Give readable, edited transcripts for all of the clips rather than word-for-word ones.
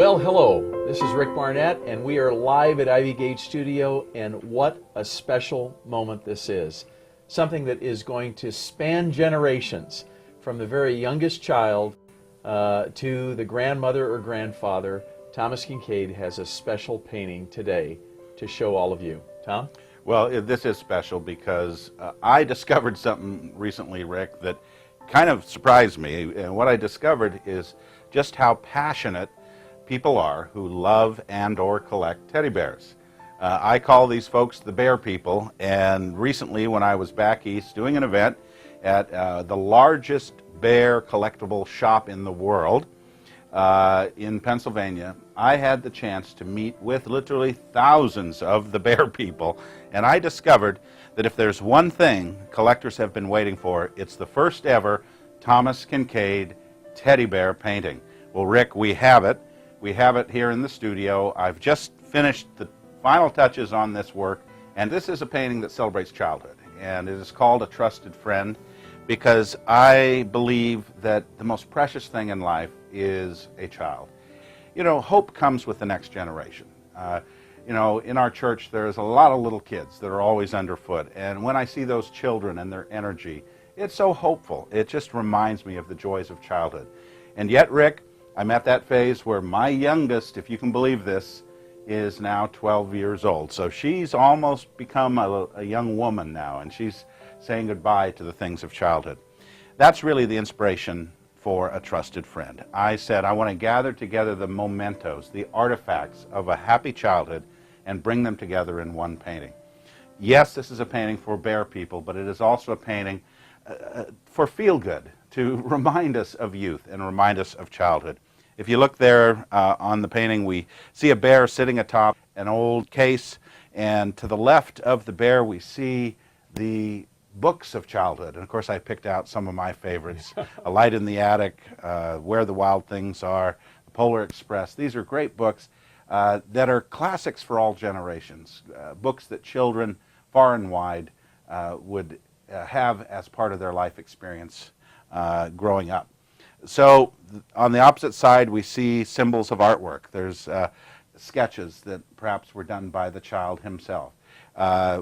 Well, hello. This is Rick Barnett, and we are live at Ivy Gate Studio, and what a special moment this is. Something that is going to span generations, from the very youngest child to the grandmother or grandfather. Thomas Kinkade has a special painting today to show all of you. Tom? Well, this is special because I discovered something recently, Rick, that kind of surprised me. And what I discovered is just how passionate people are who love and or collect teddy bears. I call these folks the bear people, and recently when I was back east doing an event at the largest bear collectible shop in the world in Pennsylvania, I had the chance to meet with literally thousands of the bear people, and I discovered that if there's one thing collectors have been waiting for, it's the first ever Thomas Kinkade teddy bear painting. Well, Rick, we have it. We have it here in the studio. I've just finished the final touches on this work, and this is a painting that celebrates childhood, and it is called A Trusted Friend because I believe that the most precious thing in life is a child. You know, hope comes with the next generation. You know, in our church there's a lot of little kids that are always underfoot, and when I see those children and their energy, it's so hopeful. It just reminds me of the joys of childhood. And yet, Rick, I'm at that phase where my youngest, if you can believe this, is now 12 years old. So she's almost become a young woman now, and she's saying goodbye to the things of childhood. That's really the inspiration for A Trusted Friend. I said I want to gather together the mementos, the artifacts of a happy childhood, and bring them together in one painting. Yes, this is a painting for bear people, but it is also a painting for feel-good, to remind us of youth and remind us of childhood. If you look there on the painting, we see a bear sitting atop an old case, and to the left of the bear we see the books of childhood. And of course I picked out some of my favorites. A Light in the Attic, Where the Wild Things Are, The Polar Express. These are great books that are classics for all generations, books that children far and wide would have as part of their life experience growing up. So on the opposite side we see symbols of artwork. There's sketches that perhaps were done by the child himself.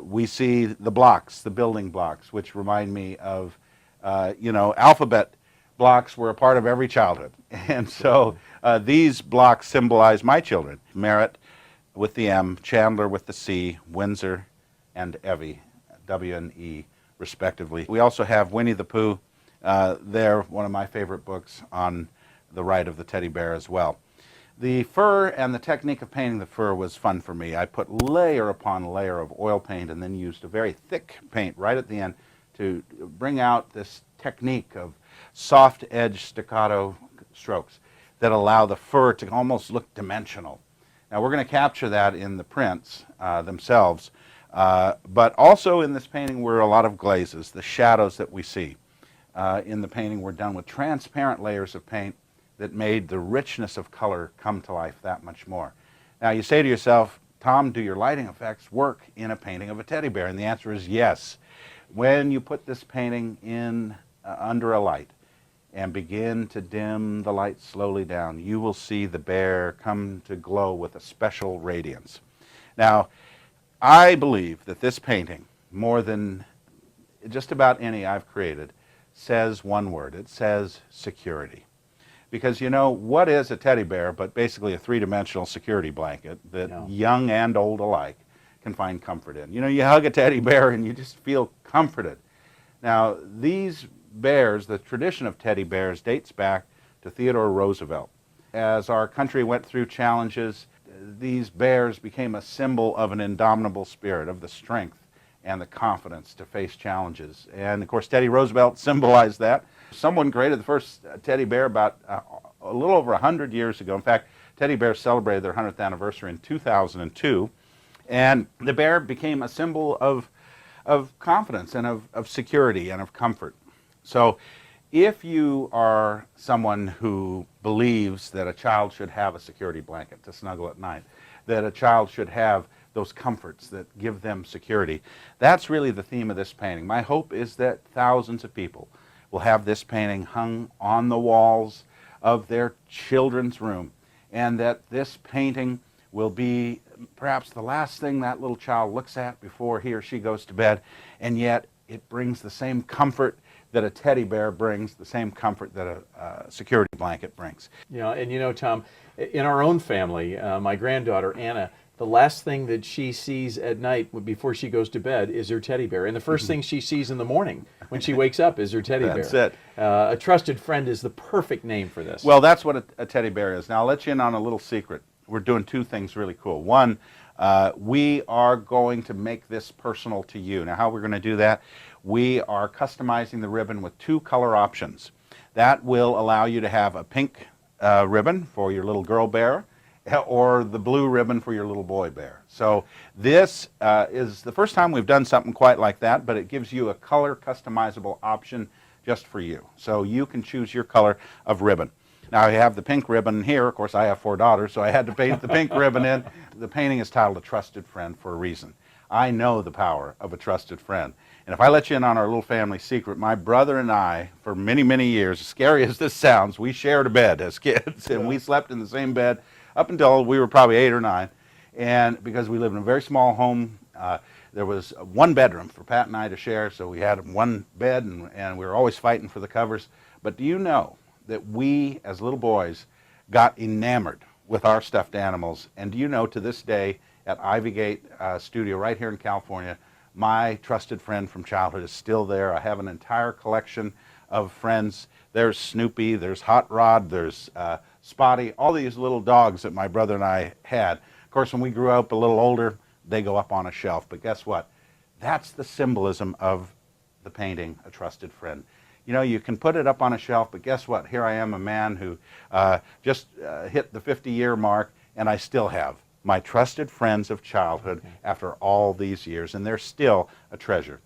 We see the blocks, the building blocks, which remind me of, you know, alphabet blocks were a part of every childhood. And so these blocks symbolize my children. Merritt with the M, Chandler with the C, Windsor and Evie, W and E, respectively. We also have Winnie the Pooh there, one of my favorite books, on the right of the teddy bear as well. The fur and the technique of painting the fur was fun for me. I put layer upon layer of oil paint and then used a very thick paint right at the end to bring out this technique of soft edge staccato strokes that allow the fur to almost look dimensional. Now we're going to capture that in the prints themselves, but also in this painting were a lot of glazes, the shadows that we see. In the painting were done with transparent layers of paint that made the richness of color come to life that much more. Now you say to yourself, Tom, do your lighting effects work in a painting of a teddy bear? And the answer is yes. When you put this painting in under a light and begin to dim the light slowly down, you will see the bear come to glow with a special radiance. Now, I believe that this painting, more than just about any I've created, says one word. It says security. Because, you know, what is a teddy bear but basically a three-dimensional security blanket that young and old alike can find comfort in? You know, you hug a teddy bear and you just feel comforted. Now, these bears, the tradition of teddy bears, dates back to Theodore Roosevelt. As our country went through challenges, these bears became a symbol of an indomitable spirit, of the strength and the confidence to face challenges. And of course Teddy Roosevelt symbolized that. Someone created the first teddy bear about a little over 100 years ago. In fact, teddy bears celebrated their 100th anniversary in 2002, and the bear became a symbol of confidence and of security and of comfort. So if you are someone who believes that a child should have a security blanket to snuggle at night, that a child should have those comforts that give them security, that's really the theme of this painting. My hope is that thousands of people will have this painting hung on the walls of their children's room and that this painting will be perhaps the last thing that little child looks at before he or she goes to bed, and yet it brings the same comfort that a teddy bear brings, the same comfort that a security blanket brings. And Tom, in our own family, my granddaughter, Anna, the last thing that she sees at night before she goes to bed is her teddy bear. And the first thing she sees in the morning when she wakes up is her teddy bear. That's it. A trusted friend is the perfect name for this. Well, that's what a teddy bear is. Now, I'll let you in on a little secret. We're doing two things really cool. One, we are going to make this personal to you. Now, how we're going to do that? We are customizing the ribbon with two color options. That will allow you to have a pink ribbon for your little girl bear, or the blue ribbon for your little boy bear. So this is the first time we've done something quite like that, but it gives you a color customizable option just for you. So you can choose your color of ribbon. Now I have the pink ribbon here. Of course, I have 4 daughters, so I had to paint the pink ribbon in. The painting is titled A Trusted Friend for a reason. I know the power of a trusted friend. And if I let you in on our little family secret, my brother and I, for many, many years, as scary as this sounds, we shared a bed as kids, and we slept in the same bed up until we were probably 8 or 9. And because we lived in a very small home, there was one bedroom for Pat and I to share, so we had one bed, and we were always fighting for the covers. But do you know that we, as little boys, got enamored with our stuffed animals? And do you know, to this day, at Ivygate Studio right here in California, my trusted friend from childhood is still there. I have an entire collection of friends. There's Snoopy, there's Hot Rod, there's Spotty, all these little dogs that my brother and I had. Of course, when we grew up a little older, they go up on a shelf. But guess what? That's the symbolism of the painting, A Trusted Friend. You know, you can put it up on a shelf, but guess what? Here I am, a man who just hit the 50-year mark, and I still have my trusted friends of childhood after all these years, and they're still a treasure.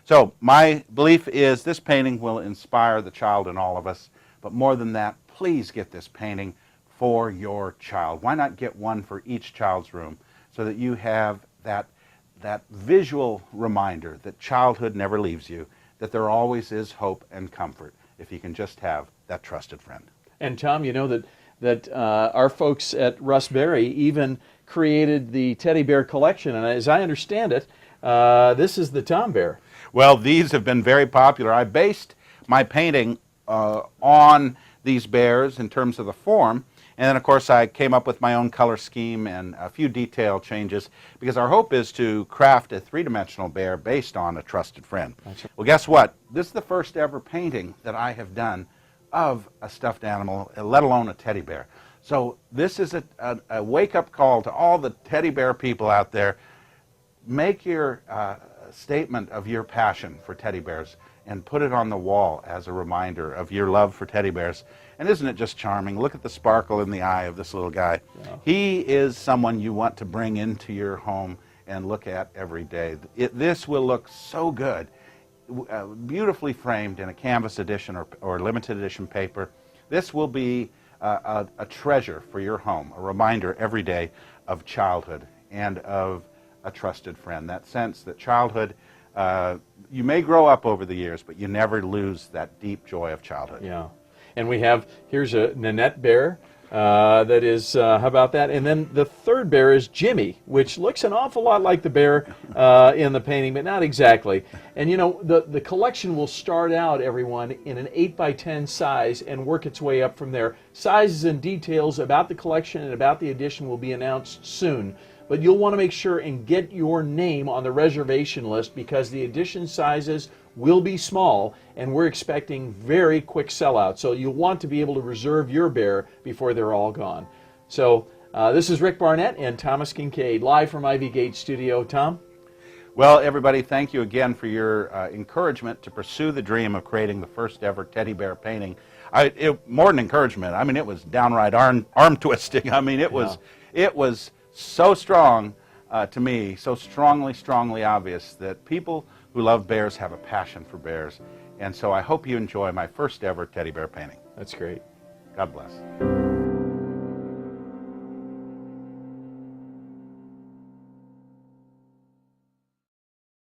So my belief is this painting will inspire the child in all of us, but more than that, please get this painting for your child. Why not get one for each child's room so that you have that visual reminder that childhood never leaves you, that there always is hope and comfort if you can just have that trusted friend. And Tom, you know that our folks at Russ Berry even created the teddy bear collection, and as I understand it, this is the Tom Bear. Well, these have been very popular. I based my painting on these bears in terms of the form, and then of course I came up with my own color scheme and a few detail changes, because our hope is to craft a three-dimensional bear based on a trusted friend. Well, guess what? This is the first ever painting that I have done of a stuffed animal, let alone a teddy bear. So this is a wake-up call to all the teddy bear people out there. Make your statement of your passion for teddy bears and put it on the wall as a reminder of your love for teddy bears. And isn't it just charming? Look at the sparkle in the eye of this little guy. Yeah. He is someone you want to bring into your home and look at every day. This will look so good, beautifully framed in a canvas edition or limited edition paper. This will be a treasure for your home, a reminder every day of childhood and of a trusted friend. That sense that childhood, you may grow up over the years, but you never lose that deep joy of childhood. Yeah. And here's a Nanette bear that is, how about that? And then the third bear is Jimmy, which looks an awful lot like the bear in the painting, but not exactly. And you know, the collection will start out, everyone, in an 8x10 size and work its way up from there. Sizes and details about the collection and about the edition will be announced soon. But you'll want to make sure and get your name on the reservation list, because the edition sizes will be small and we're expecting very quick sellout. So you'll want to be able to reserve your bear before they're all gone. So this is Rick Barnett and Thomas Kinkade, live from Ivygate Studio. Tom? Well, everybody, thank you again for your encouragement to pursue the dream of creating the first ever teddy bear painting. More than encouragement, I mean, it was downright arm twisting. I mean, it was so strong to me, so strongly obvious that people who love bears have a passion for bears. And so I hope you enjoy my first ever teddy bear painting. That's great. God bless.